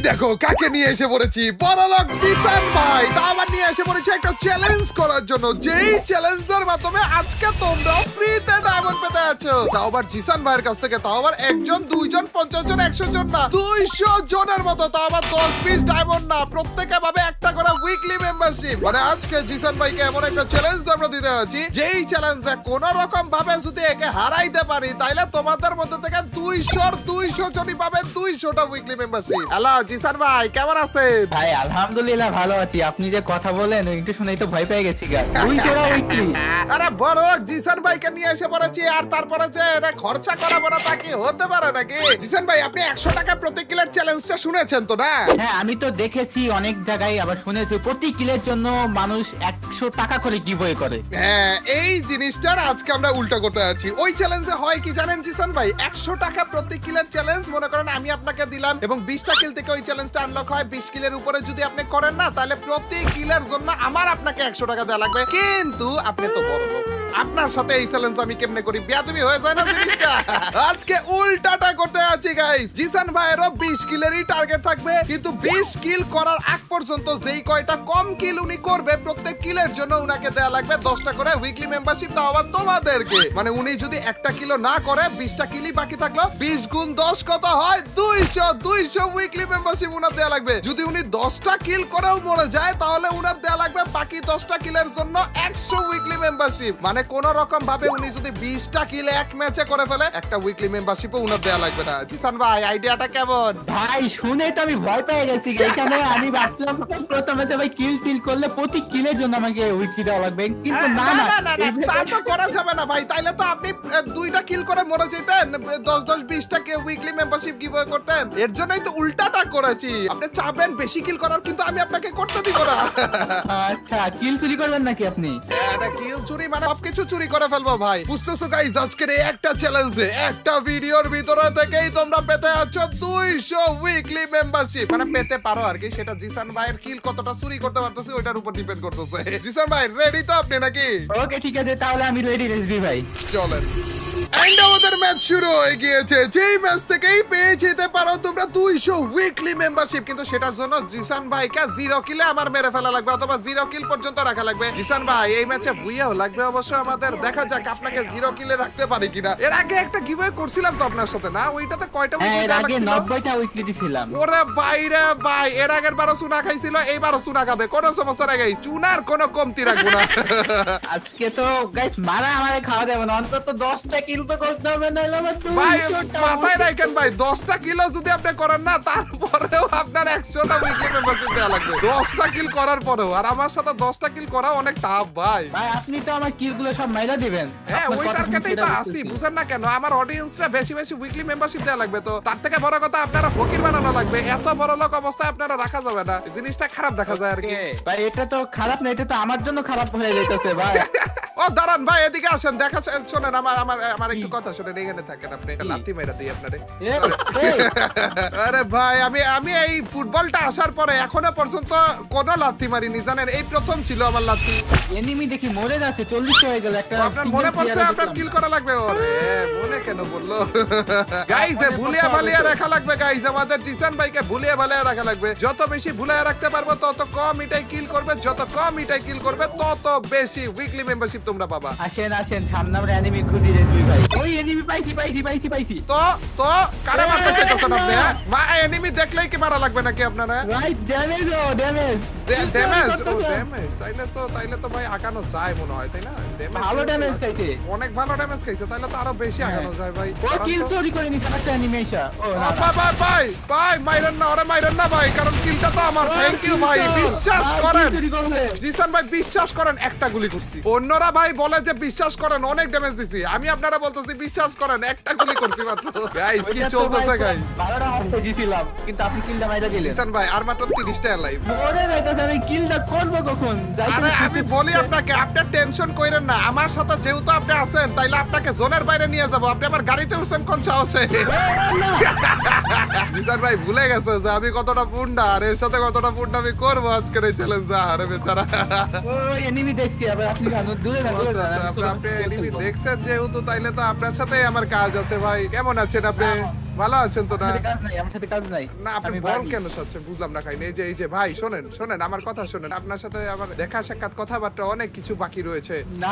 দেখো কাকে নিয়ে এসে পড়েছি, বড়লোক জিসান ভাই। তা আবার নিয়ে এসে পড়েছি একটা চ্যালেঞ্জ করার জন্য, যেই চ্যালেঞ্জের মাধ্যমে আজকে তোমরা ফ্রিতে ডায়মন্ড পেতে আছো। তাও আবার জিসান ভাইয়ের কাছ থেকে, তাও আবার একজন, দুইজন, 50 জন, 100 জন না, 200 জনের মতো। তাও আবার 10-20 ডায়মন্ড না, প্রত্যেকে ভাবে একটা করে উইকলি মেম্বারশিপ। মানে আজকে জিসান ভাইকে এমন একটা চ্যালেঞ্জ আমরা দিতে আছি, যেই চ্যালেঞ্জে কোন রকম ভাবে যদি একে হারাইতে পারি, তাইলে তোমাদের মধ্যে থেকে 200 জনই পাবে 200টা উইকলি মেম্বারশিপ। হ্যালো জিসান ভাই, কেমন আছেন? ভাই আলহামদুলিল্লাহ ভালো আছি। আপনি যে কথা বলেন একটু শুনেই তো ভয় পেয়ে গেছি গা। 200 উইকলি। আরে বড়লোক জিসান ভাইকে নিয়ে এসে পড়েছি, আর তারপরে যে এটা খরচা করাবো না তা কি হতে পারে নাকি? জিসান ভাই, আপনি 100 টাকা প্রতি কিলের চ্যালেঞ্জটা শুনেছেন তো না? হ্যাঁ, আমি তো দেখেছি অনেক জায়গায়, আবার শুনেছি প্রতি কিলের জন্য মানুষ 100 টাকা করে গিভওয়ে করে। হ্যাঁ, এই জিনিসটার আজকে আমরা উল্টা করতে আছি। ওই চ্যালেঞ্জে হয় কি জানেন জিসান ভাই, 100 টাকা প্রতি কিলের চ্যালেঞ্জ মনে করেন আমি আপনাকে দিলাম, এবং 20টা কিল থেকে ওই চ্যালেঞ্জটা আনলক হয়। 20 কিলের উপরে যদি আপনি করেন না, তাহলে প্রতি কিলের জন্য আমার আপনাকে 100 টাকা দেওয়া লাগবে। কিন্তু আপনি তো বড় লোক, আপনার সাথে এই চ্যালেঞ্জ আমি কেমনে করি? বেয়াদবি হয়ে যায় না জিনিসটা? আজকে উল্টাটা করতে আছি গাইস। জিসান ভাইয়েরও 20 কিলেরই টার্গেট থাকবে, কিন্তু 20 কিল করার আগ পর্যন্ত যেই কয়টা কম কিল উনি করবে, প্রত্যেক কিলের জন্য উনাকে দেয়া লাগবে 10টা করে উইকলি মেম্বারশিপ। তাও আবার তোমাদেরকে। মানে উনি যদি একটা কিলো না করে, 20টা কিলই বাকি থাকলো, 20 গুণ 10 কত হয়? 200 উইকলি মেম্বারশিপ উনার দেয়া লাগবে। যদি উনি 10টা কিল করেও মরে যায়, তাহলে উনার দেয়া লাগবে বাকি 10টা কিলের জন্য 100 উইকলি মেম্বারশিপ। মানে কোন রকম ভাবে উনি যদি 20টা কিল এক ম্যাচে করে ফেলে, একটা উইকলি মেম্বারশিপও উনার দেয়া লাগবে না। জিসান ভাই, আইডিয়াটা কেমন? ভাই শুনে তো আমি ভয় পেয়ে গেছি। এখানে আমি ভাবছিলাম প্রথমে যে ভাই কিল টিল করলে প্রতি কিলের জন্য আমাকে উইকলি দেওয়া লাগবে, কিন্তু না না তা তো করা যাবে না ভাই। তাইলে তো আপনি 2টা কিল করে মরে যেতেন, 10-20টা কে উইকলি মেম্বারশিপ গিভওয়ে করতেন। এর জন্যই তো উল্টাটা করেছি। আপনি চাবেন বেশি কিল করার, কিন্তু আমি আপনাকে করতে দিব না। আচ্ছা, কিল চুরি করবেন নাকি আপনি? এটা কিল চুরি মানে সবকিছু চুরি করে ফেলবো ভাই। বুঝতেছো গাইস, আজকের এই একটা চ্যালেঞ্জে, একটা ভিডিওর ভিতরে থেকেই তোমরা পেতে আছো 200 উইকলি মেম্বারশিপ। মানে পেতে পারো আর কি, সেটা জিসান ভাইয়ের কিল কতটা চুরি করতে পারতেছে ওইটার উপর ডিপেন্ড করতেছে। জিসান ভাই রেডি তো আপনি নাকি? ওকে ঠিক আছে, তাহলে আমি রেডি রেডি ভাই। চলেন। এন্ড আমাদের ম্যাচ শুরু হয়ে গিয়েছে। যেই ম্যাচ থেকেই পেয়ে যেতে পারো তোমরা 200 উইকলি মেম্বারশিপ, কিন্তু সেটার জন্য জিসান ভাইকে 0 কিলে আমার মেরে ফেলা লাগবে, অথবা 0 কিল পর্যন্ত রাখা লাগবে। জিসান ভাই, এই ম্যাচে ভুইয়াও লাগবে অবশ্য আমাদের। দেখা যাক আপনাকে 0 কিলে রাখতে পারি কিনা। এর আগে একটা গিভওয়ে করছিলাম তো আপনার সাথে না? ওইটাতে কয়টা হ্যাঁ, উইকলি এর দেওয়া আগে লাগছিল? 90টা উইকলি দিছিলাম। ওরে বাইরে ভাই, এর আগের বারও চুনা খাইছিল, এইবারও চুনা খাবে, কোনো সমস্যা নাই গাইস। চুনার কোনো কমতি রাখবো না। আজকে তো গাইস মারা আমারে খাওয়া যাবে না, অন্তত 10টা কিল তো করতে হবে, নাহলে আমার ভাই 200টা মাথায় রাখেন ভাই, 10টা কিলো যদি আপনি করেন না, তারপরেও আপনার 100টা উইকলি মেম্বারশিপ দেওয়া লাগবে 10টা কিল করার পরেও। আর আমার সাথে 10টা কিল করা অনেক টাফ ভাই। ভাই আপনি তো আমার কিল গুলো সব মাইরা দিবেন। হ্যাঁ, আপনার ওই কথা টার্গেটেই শুনতে তো রাখতেছি। আসি, বুঝেন না কেন? আমার অডিয়েন্সরা বেশি বেশি উইকলি মেম্বারশিপ দেওয়া লাগবে। তো তার থেকে বড় কথা, আপনারা ফকির বানানো লাগবে। এত বড় লোক অবস্থায় আপনারা রাখা যাবে না, জিনিসটা খারাপ দেখা যায় আর কি। ভাই এটা তো খারাপ না, এটা তো আমার জন্য খারাপ হয়ে যাইতেছে ভাই। ও দাঁড়ান ভাই, এদিকে আসেন, দেখা শোনেন, আমার একটু কথা শোনেন। এখানে থাকেন, আপনি একটা লাথি মেরা দিই আপনারে। আরে ভাই, আমি এই ফুটবলটা আসার পরে এখনো পর্যন্ত কোনো লাথি মারিনি জানেন, এই প্রথম ছিল আমার লাথি। এনিমি দেখি মরে যাচ্ছে, 40 হয়ে গেল একটা। আপনার মনে পড়ছে আপনার কিল করা লাগবে? ওরে মনে কেন বললো? গাইস, ভুলিয়া ভালিয়া রাখা লাগবে গাইস। আমাদের জিসান ভাইকে ভুলিয়া ভালিয়া রাখা লাগবে। যত বেশি ভুলিয়া রাখতে পারবো, তত কম এটাই কিল করবে। যত কম এটাই কিল করবে, তত বেশি উইকলি মেম্বারশিপ তোমরা পাবা। আসেন আসেন, সামনে আমরা এনিমি খুঁজি রেজবি ভাই। ওই এনিমি পাইছি। তো কারে মারতে চাইতেছেন আপনি? মা এনিমি দেখলেই কি মারা লাগবে নাকি আপনারা? Right, damage damage. তাইলে তো ভাই আগানো যায় মনে হয়, তাই না? ভালো ড্যামেজ খাইছে, অনেক ভালো ড্যামেজ খাইছে, তাহলে তো আরো বেশি আগানো যায় ভাই। ও কিল চুরি করে নিছে একটা এনিমি এসা। ও না ভাই মাইরেন না, ওরে মাইরেন না ভাই, কারণ কিলটা তো আমার। থ্যাংক ইউ ভাই, বিশ্বাস করেন জিসান ভাই, বিশ্বাস করেন, একটা গুলি করছি। অন্যরা ভাই বলে যে বিশ্বাস করেন, অনেক ড্যামেজ দিছি। আমি আপনারা বলতেছি বিশ্বাস করেন, একটা গুলি করছি মাত্র। গাইস কি চলতেছে গাইস? ভালোটা হাতে দিছিলাম, কিন্তু আপনি কিলটা মাইরা দিলেন। জিসান ভাই আর মাত্র 30টা লাইভ। মরে যাইতাছে, আমি কিলটা করব কখন? আরে আমি বলি আপনাকে, আপনি টেনশন কইরেন না। আমার সাথে যেহেতু আপনি আছেন, তাইলে আপনাকে জোনের বাইরে নিয়ে যাব। আপনি আমার গাড়িতে উঠছেন কোন সাহসে? জিসান ভাই ভুলে গেছে যে আমি কতটা পুন্ডা, আর এর সাথে কতটা পুন্ডা আমি করবো আজকের এই চ্যালেঞ্জ। আরে বেচারা, ও এনিমি দেখছি। আবার আপনি জানো দূরে আপনি এনিমি দেখছেন যেহেতু, তাইলে তো আপনার সাথেই আমার কাজ আছে ভাই। কেমন আছেন আপনি? ভালো আছেন তো না? আমার সাথে কাজ নাই। না আপনি আমি বল ভাগি। কেন চাচ্ছেন বুঝলাম না খাইনি। এই যে ভাই শোনেন আমার কথা শোনেন। আপনার সাথে আমার দেখা সাক্ষাৎ কথাবার্তা অনেক কিছু বাকি রয়েছে। না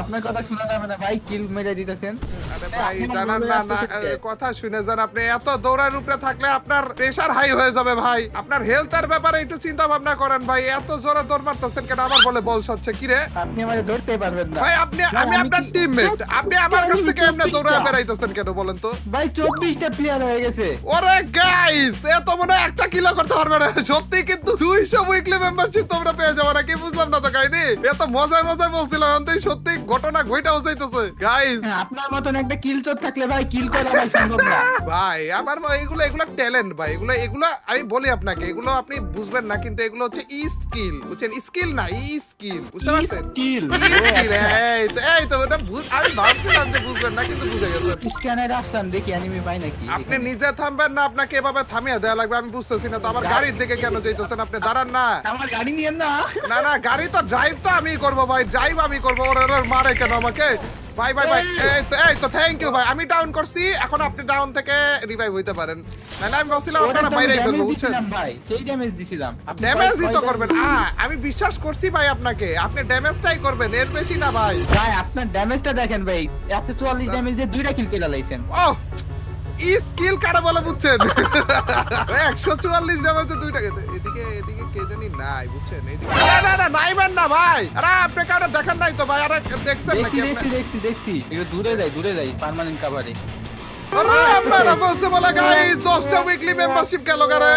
আপনার কথা শোনা যাবে না ভাই, কিল মেরে দিতেছেন। আরে ভাই আপনি জানান বলবেন না আসতেছে কে? কথা শুনে যান। আপনি এত দৌড়ার উপরে থাকলে আপনার প্রেসার হাই হয়ে যাবে ভাই। আপনার হেলথের ব্যাপারে একটু চিন্তা ভাবনা করেন ভাই। এত জোরে দৌড় মারতেছেন কেন? আবার বলে বল সাচ্ছে কি রে আপনি আমারে ধরতে পারবেন না ভাই? আমি আপনার টিমমেট, আপনি আমার কাছ থেকে এমনি দৌড়ে বেড়াইতেছেন কেন বলেন তো? ভাই 24টা প্লেয়ার হয়ে গেছে। ওরে গাইস, এ তো মনে হয় একটা কিলো করতে পারবে না সত্যি, কিন্তু 200 উইকলি মেম্বারশিপ তোমরা পেয়ে যাবে না কি? বুঝলাম না তো কাহিনী। এ তো মজায় বলছিলাম, এখন সত্যি ঘটনা ঘটাও যাইতেছে গাইস। হ্যাঁ, আপনার মতন একটা কিল চোর থাকলে ভাই কিল করা ভাই সম্ভব না। ভাই আমার এগুলো ট্যালেন্ট ভাই। এগুলো আমি বলি আপনাকে, এগুলো আপনি বুঝবেন না, কিন্তু এগুলো হচ্ছে স্কিল, বুঝছেন? স্কিল না স্কিল, বুঝতে পারছেন? কিল স্কিল এই তো এটা আমি ভাবছিলাম যে বুঝবেন না, কিন্তু বুঝে গেছেন। স্ক্যানারে আসলাম দেখি অ্যানিমি পাই নাকি। আপনি নিজে থামবেন না, আপনাকে এভাবে থামিয়ে দেয়া লাগবে। আমি বুঝতেছি না তো আমার গাড়ির দিকে কেন যাইতেছেন আপনি? দাঁড়ান না। আমার গাড়ি নিয়েন না। না গাড়ি তো ড্রাইভ তো আমি করব ভাই, ড্রাইভ আমি করব। ওরা মারে কেন আমাকে? ভাই এই তো থ্যাংক ইউ ভাই, আমি ডাউন করছি। এখন আপনি ডাউন থেকে রিভাইভ হইতে পারেন, নাহলে আমি বলছিলাম আপনারা বাইরেই ফেলবো, বুঝছেন? ভাই সেই ড্যামেজ দিছিলাম। আপনি ড্যামেজই তো করবেন। আমি বিশ্বাস করছি ভাই আপনাকে, আপনি ড্যামেজটাই করবেন, এর বেশি না ভাই। ভাই আপনার ড্যামেজটা দেখেন ভাই, 144 ড্যামেজ দিয়ে 2টা কিল করে লাইছেন। ও স্কিল কারা বলে বুঝছেন? 144 ড্যামেজে 2টা। এদিকে কে জানি নাই, বুঝছেন? এইদিকে না নাইবেন না ভাই। আরে আপনি কাউরে দেখেন নাই তো ভাই? আরে দেখছেন নাকি আপনি? দেখছি একটু দূরে যাই পার্মানেন্ট কভারে। আরে আপনারা বলছে বলে গাইস 10টা উইকলি মেম্বারশিপ গেল গারে।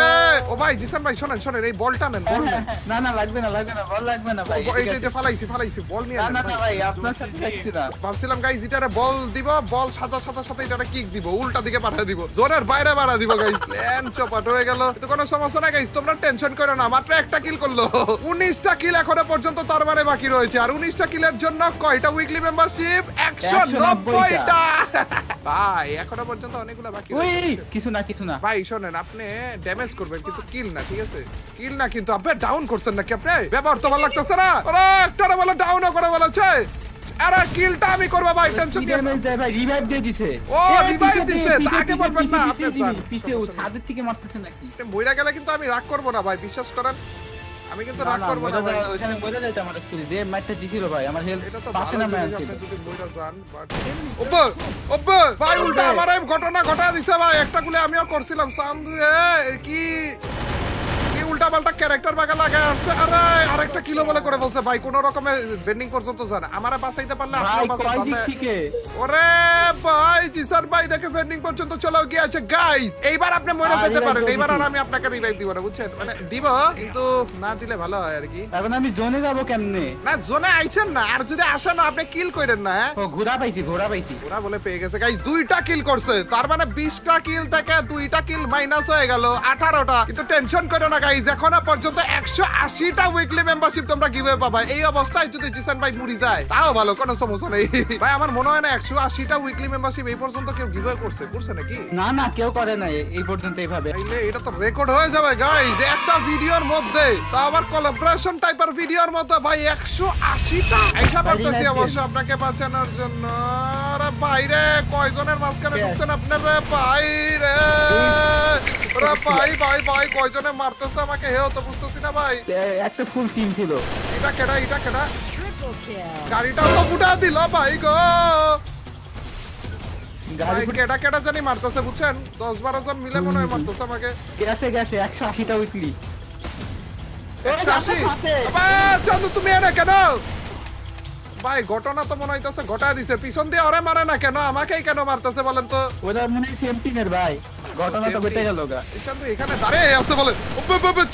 ও ভাই জিসান ভাই শোনেন এই বলটা নেন, বল নেন। না লাগবে না বল লাগবে না ভাই। এই যে ফালাইছি বল নিয়ে নেন না ভাই। ভাই আপনার সাথে থাকছি না। ভাবছিলাম গাইস এটারে বল দিব, বল সাথে এটারে কিক দিব, উল্টা দিকে পাঠিয়ে দিব, জোনের বাইরে বাড়া দিব গাইস। প্ল্যান চপাট হয়ে গেল। তো কোনো সমস্যা না গাইস, তোমরা টেনশন করো না। মাত্র একটা কিল করলো, 19টা কিল এখনো পর্যন্ত তার মানে বাকি রয়েছে। আর 19টা কিলের জন্য কয়টা উইকলি মেম্বারশিপ? 190টা। ভাই এখনো পর্যন্ত অনেকগুলো বাকি ওই রয়েছে। কিছু না ভাই শোনেন, আপনি ড্যামেজ করবেন কিন্তু কিল না, ঠিক আছে? কিল না কিন্তু আপনি ডাউন করছেন নাকি? আপনি ব্যবহার তো ভালো লাগতেছে না। আরে একটারে বলে ডাউনও করে বলেছে। আরে কিলটা আমি করব ভাই, টেনশন নিয়ে ড্যামেজ দেয় ভাই, রিভাইভ দিয়ে দিছে। ও রিভাইভ দিছে, তা আগে বলবেন না আপনি জান। পিছে ও ছাদের থেকে মারতেছে নাকি? আপনি মইরা গেলে কিন্তু আমি রাগ করব না ভাই, বিশ্বাস করেন। আমি কিন্তু রাগ করব না ভাই। ওখানে মরে যাইতে আমার স্কুলে যে ম্যাচটা জিতিল ভাই, আমার হেলথ এটা তো পাশে ভালো না ম্যাচ জিনিস, ছিল। আপনি যদি মইরা যান। বাট ওব্বা ভাই উল্টা আমার এই ঘটনা ঘটা দিছে ভাই। একটা গুলি আমিও করছিলাম সান্দু। কি উল্টা পাল্টা ক্যারেক্টার বাগা লাগা আসছে। আরে আরেকটা কিলো বলে করে বলছে ভাই, কোন রকমে ভেন্ডিং পর্যন্ত যান। আমারে বাঁচাইতে পারলে ভাই আপনিও কয় বাঁচাতে। দিক থেকে? ওরে ভাই জিসান ভাই দেখে ভেন্ডিং পর্যন্ত চলে গিয়েছে গাইস। এইবার আপনি মরে যেতে পারেন, এইবার আর আমি আপনাকে রিভাইভ দিব না, বুঝছেন? মানে দিব কিন্তু না দিলে ভালো হয় আর কি। এখন আমি জোনে যাব কেমনে? না জোনে আইছেন না, আর যদি আসেন আপনি কিল কইরেন না। হ্যাঁ ও ঘোড়া পাইছি ওরা বলে পেয়ে গেছে গাইস, 2টা কিল করছে। তার মানে 20টা কিল থেকে 2টা কিল মাইনাস হয়ে গেল 18টা। কিন্তু টেনশন করো না গাইস, এখনো পর্যন্ত 180টা উইকলি মেম্বারশিপ তোমরা গিভওয়ে পাবা। এই অবস্থায় যদি জিসান ভাই মুড়ি যায় তাও ভালো, কোনো সমস্যা নেই ভাই। আমার মনে হয় না 180টা উইকলি মেম্বারশিপ এই পর্যন্ত কেউ গিভওয়ে করছে নাকি? না কেউ করে না এই পর্যন্ত এইভাবে। তাইলে এটা তো রেকর্ড হয়ে যাবে গাইস একটা ভিডিওর মধ্যে, তা আবার কোলাবোরেশন টাইপের ভিডিওর মতো ভাই। 180টা আইসা পড়তেছি অবশ্য আপনাকে বাঁচানোর জন্য। আরে বাইরে কয়জনের মাঝখানে ঢুকছেন আপনারা? বাইরে ওরা ভাই কয়জনে মারতেছে আমাকে, হেও তো বুঝতেছি না ভাই। একটা ফুল টিম ছিল। এটা কেডা গাড়িটাও তো ফুটা দিল ভাই গো। গাড়ি ভাই কেডা জানি মারতেছে, বুঝছেন? 10-12 জন মিলে মনে হয় মারতেছে আমাকে। গেছে 180টা উইকলি। 180 চান্দু তুমি এনে কেন ভাই? ঘটনা তো মনে হইতেছে ঘটা দিছে। পিছন দিয়ে ওরে মারে না কেন, আমাকেই কেন মারতেছে বলেন তো? ওরা মনে হয় সেম টিমের ভাই। ঘটনা তো বেঁচে গেল গা। চান্দু এখানে দাঁড়িয়ে আছে বলে।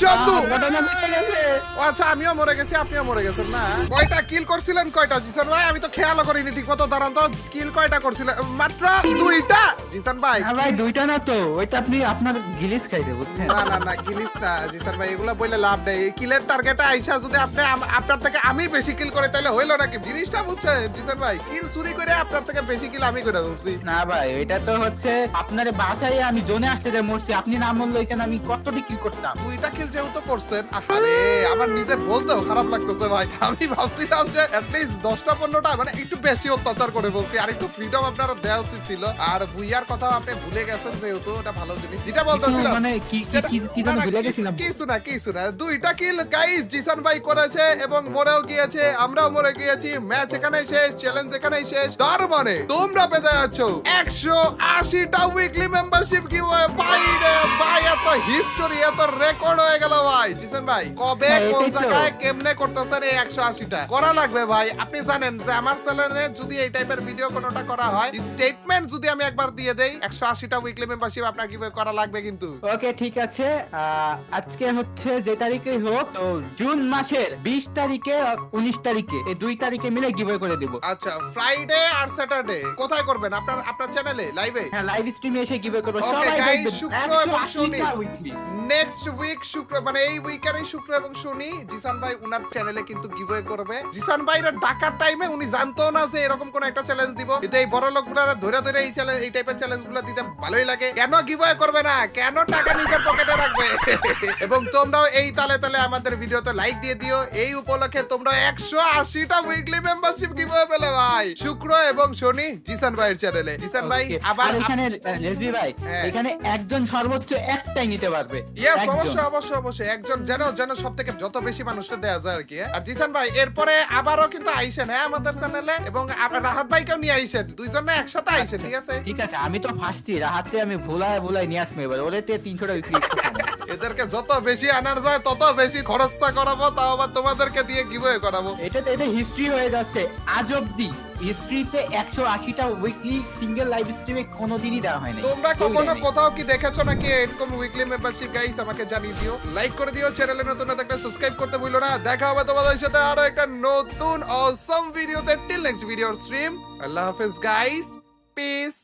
চান্দু ঘটনা বেঁচে গেছে। ও আচ্ছা, আমিও মরে গেছি, আপনিও মরে গেছেন না? কয়টা কিল করছিলেন কয়টা জিসান ভাই? আমি তো খেয়ালও করিনি ঠিক মতো। দাঁড়ান তো, কিল কয়টা করছিলেন? মাত্র 2টা জিসান ভাই। না ভাই 2টা না তো, ওইটা আপনি আপনার গিলিস খাইছে বুঝছেন? না গিলিস না জিসান ভাই, এগুলা বললে লাভ নেই। এই কিলের টার্গেটে আইসা যদি আপনি আপনার থেকে আমি বেশি কিল করে তাহলে হইলো নাকি? জিনিসটা বুঝছেন জিসান ভাই? কিল চুরি করে আপনার থেকে বেশি কিল আমি করে বলছি। না ভাই এটা তো হচ্ছে আপনারে বাসায় আমি জোনে আসতে দেয় মরছি, আপনি না মরলে এখানে আমি কতটি কিল করতাম। 2টা কিল যেহেতু করছেন, আরে আমার নিজের বলতেও খারাপ লাগতেছে ভাই। আমি ভাবছিলাম যে অ্যাটলিস্ট 10টা 15টা মানে একটু বেশি অত্যাচার করে বলছি, আর একটু ফ্রিডম আপনারা দেওয়া উচিত ছিল। আর বুইয়ার কথা আপনি ভুলে গেছেন যেহেতু, ওটা ভালো জিনিস। যেটা বলতেছিলাম মানে কি যেন ভুলে গেছিলাম। কিছু না 2টা কিল গাইস জিসান ভাই করেছে এবং মরেও গিয়েছে, আমরাও মরে গিয়েছি। ম্যাচ এখানেই শেষ, চ্যালেঞ্জ এখানেই শেষ। তার মানে তোমরা পেতে যাচ্ছ 180টা উইকলি মেম্বারশিপ গিভওয়ে। ভাই রে ভাই, এত হিস্টোরি, এত রেকর্ড হয়ে গেল ভাই। জিসান ভাই কবে কোন জায়গায় কেমনে করতেছেন এই 180টা করা লাগবে ভাই? আপনি জানেন যে আমার চ্যানেলে যদি এই টাইপের ভিডিও কোনটা করা হয়, স্টেটমেন্ট যদি আমি একবার দিয়ে দেই 180টা উইকলি মেম্বারশিপ আপনার গিভওয়ে করা লাগবে কিন্তু। ওকে ঠিক আছে, আজকে হচ্ছে যে তারিখেই হোক, তো জুন মাসের 20 তারিখে 19 তারিখে এই 2 তারিখে মিলে গিভওয়ে করে দেব। আচ্ছা, ফ্রাইডে আর স্যাটারডে কোথায় করবেন? আপনার চ্যানেলে লাইভে? হ্যাঁ, লাইভ স্ট্রিমে এসে গিভওয়ে করব। Okay, সবাই guys, দেখবেন। শুক্র এবং শনি। 180টা উইকলি। নেক্সট উইক শুক্র, মানে এই উইকেরই শুক্র এবং শনি জিসান ভাই উনার চ্যানেলে কিন্তু গিভওয়ে করবে। জিসান ভাইরা ডাকার টাইমে উনি জানতো না যে এরকম কোন একটা চ্যালেঞ্জ দিব, কিন্তু এই বড় লোকগুলারা ধরে ধরে এই চ্যালেঞ্জ, এই টাইপের চ্যালেঞ্জগুলো দিতে ভালোই লাগে। কেন গিভওয়ে করবে না? কেন টাকা নিজের পকেটে রাখবে? এবং তোমরাও এই তালে তালে আমাদের ভিডিওতে লাইক দিয়ে দিও। এই উপলক্ষে তোমরা 180টা উইকলি মেম্বারশিপ গিভওয়ে পেলে ভাই, শুক্র এবং শনি জিসান ভাইয়ের চ্যানেলে। জিসান ভাই Okay, আবার আর এখানে রেজবি ভাই, হ্যাঁ। এখানে একজন সর্বোচ্চ একটাই নিতে পারবে। ইয়েস, একজন। অবশ্যই একজন যেন সব থেকে যত বেশি মানুষকে দেয়া যায় আর কি। আর জিসান ভাই এরপরে আবারও কিন্তু আইসেন হ্যাঁ আমাদের চ্যানেলে, এবং রাহাত ভাইকেও নিয়ে আইসেন, দুইজন না একসাথে আইসেন, ঠিক আছে? ঠিক আছে, আমি তো ফার্স্টই রাহাতে আমি ভুলাই নিয়ে আসবো এবার, ওরে 300টা উইকলি। এদেরকে যত বেশি আনার যায় তত বেশি খরচটা করাবো, তাও আবার তোমাদেরকে দিয়ে গিভওয়ে করাবো। এটা হিস্ট্রি হয়ে যাচ্ছে আজ অব্দি। হিস্ট্রিতে 180টা উইকলি সিঙ্গেল লাইভ স্ট্রিমে কোনোদিনই দেওয়া হয়নি। তোমরা কখনো কোথাও কি দেখেছো নাকি এরকম উইকলি মেম্বারশিপ? গাইস আমাকে জানিয়ে দিও, লাইক করে দিও, চ্যানেলে নতুন না থাকলে সাবস্ক্রাইব করতে ভুলো না। দেখা হবে তোমাদের সাথে আরো একটা নতুন অসম ভিডিওতে। টিল নেক্সট ভিডিও স্ট্রিম, আল্লাহ হাফেজ গাইস, পিস।